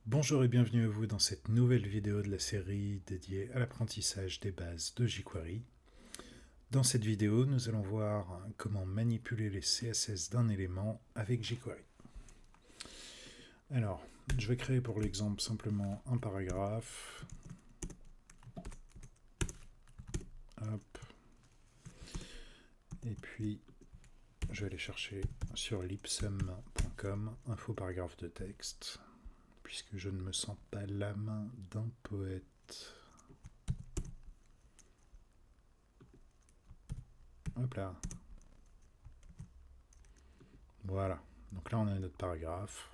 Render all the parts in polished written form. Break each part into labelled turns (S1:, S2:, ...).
S1: Bonjour et bienvenue à vous dans cette nouvelle vidéo de la série dédiée à l'apprentissage des bases de jQuery. Dans cette vidéo, nous allons voir comment manipuler les CSS d'un élément avec jQuery. Alors, je vais créer pour l'exemple simplement un paragraphe. Hop. Et puis, je vais aller chercher sur lipsum.com un faux paragraphe de texte, puisque je ne me sens pas l'âme d'un poète. Hop là. Voilà. Donc là, on a notre paragraphe.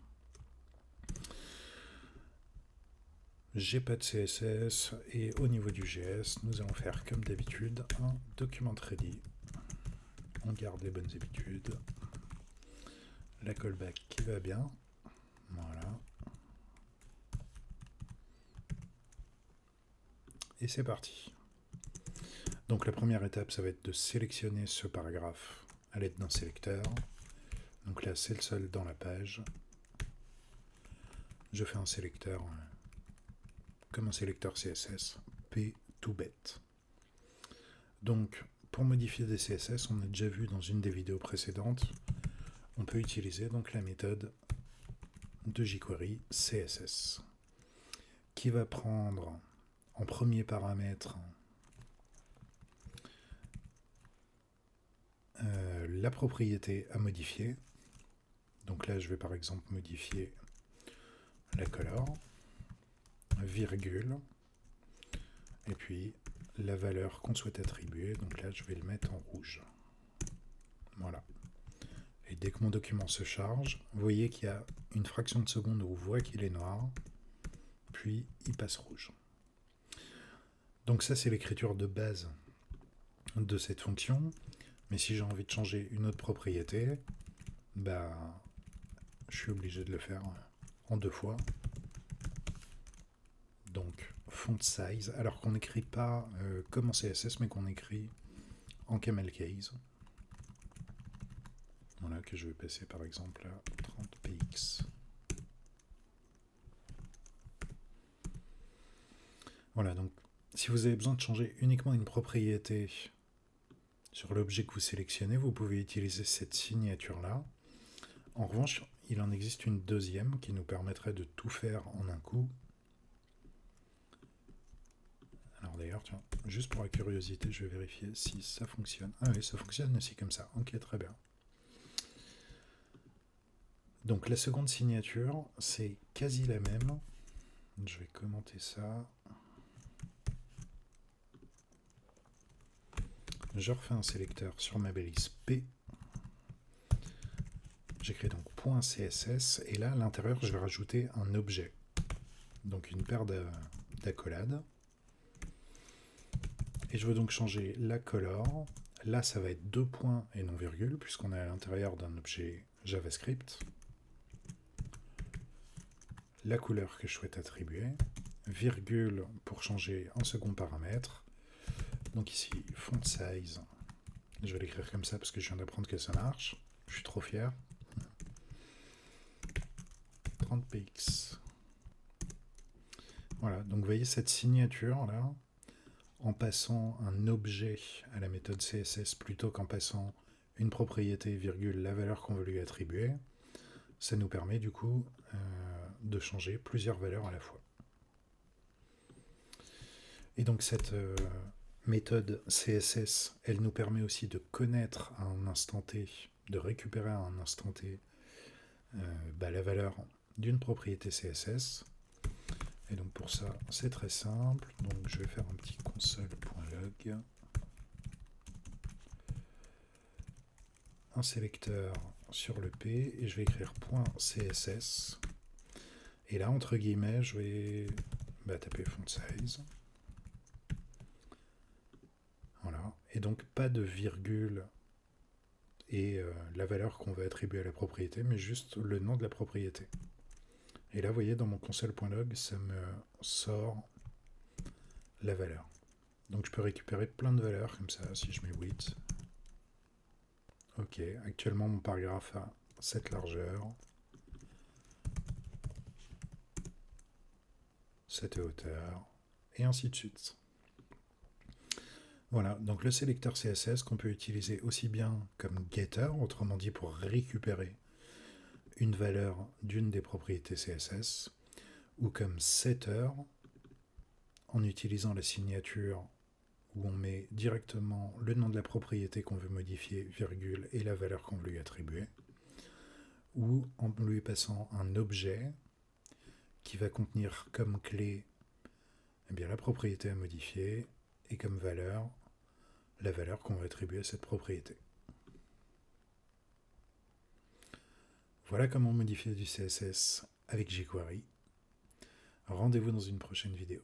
S1: J'ai pas de CSS et au niveau du GS, nous allons faire comme d'habitude un document ready. On garde les bonnes habitudes. La callback qui va bien. Voilà. Et c'est parti. Donc la première étape, ça va être de sélectionner ce paragraphe à l'aide d'un sélecteur. Donc là, c'est le seul dans la page. Je fais un sélecteur comme un sélecteur CSS, P to bet. Donc, pour modifier des CSS, on a déjà vu dans une des vidéos précédentes, on peut utiliser donc la méthode de jQuery CSS, qui va prendre en premier paramètre la propriété à modifier. Donc là, je vais par exemple modifier la color, virgule, et puis la valeur qu'on souhaite attribuer. Donc là, je vais le mettre en rouge. Voilà. Et dès que mon document se charge, vous voyez qu'il y a une fraction de seconde où on voit qu'il est noir, puis il passe rouge. Donc ça, c'est l'écriture de base de cette fonction. Mais si j'ai envie de changer une autre propriété, bah, je suis obligé de le faire en deux fois. Donc font size, alors qu'on n'écrit pas comme en CSS, mais qu'on écrit en camel case. Voilà, que je vais passer par exemple à 30 px. Voilà, donc si vous avez besoin de changer uniquement une propriété sur l'objet que vous sélectionnez, vous pouvez utiliser cette signature-là. En revanche, il en existe une deuxième qui nous permettrait de tout faire en un coup. Alors d'ailleurs, tiens, juste pour la curiosité, je vais vérifier si ça fonctionne. Ah oui, ça fonctionne aussi comme ça. Ok, très bien. Donc la seconde signature, c'est quasi la même. Je vais commenter ça. Je refais un sélecteur sur ma balise P. J'écris donc .css et là, à l'intérieur, je vais rajouter un objet. Donc une paire d'accolades. Et je veux donc changer la color. Là, ça va être 2 points et non virgule, puisqu'on est à l'intérieur d'un objet JavaScript. La couleur que je souhaite attribuer. Virgule pour changer un second paramètre. Donc ici, font size. Je vais l'écrire comme ça parce que je viens d'apprendre que ça marche. Je suis trop fier. 30 px. Voilà, donc vous voyez cette signature là, en passant un objet à la méthode CSS plutôt qu'en passant une propriété, virgule, la valeur qu'on veut lui attribuer, ça nous permet du coup de changer plusieurs valeurs à la fois. Et donc cette méthode CSS, elle nous permet aussi de connaître à un instant T, de récupérer à un instant T la valeur d'une propriété CSS. Et donc pour ça, c'est très simple. Donc je vais faire un petit console.log. Un sélecteur sur le P et je vais écrire .css. Et là, entre guillemets, je vais taper font size. Voilà. Et donc pas de virgule et la valeur qu'on va attribuer à la propriété, mais juste le nom de la propriété. Et là, vous voyez, dans mon console.log, ça me sort la valeur. Donc je peux récupérer plein de valeurs comme ça, si je mets width. Ok, actuellement mon paragraphe a cette largeur. cette hauteur, et ainsi de suite. Voilà, donc le sélecteur CSS qu'on peut utiliser aussi bien comme getter, autrement dit pour récupérer une valeur d'une des propriétés CSS, ou comme setter, en utilisant la signature où on met directement le nom de la propriété qu'on veut modifier, virgule, et la valeur qu'on veut lui attribuer, ou en lui passant un objet qui va contenir comme clé eh bien, la propriété à modifier et comme valeur la valeur qu'on va attribuer à cette propriété. Voilà comment modifier du CSS avec jQuery. Rendez-vous dans une prochaine vidéo.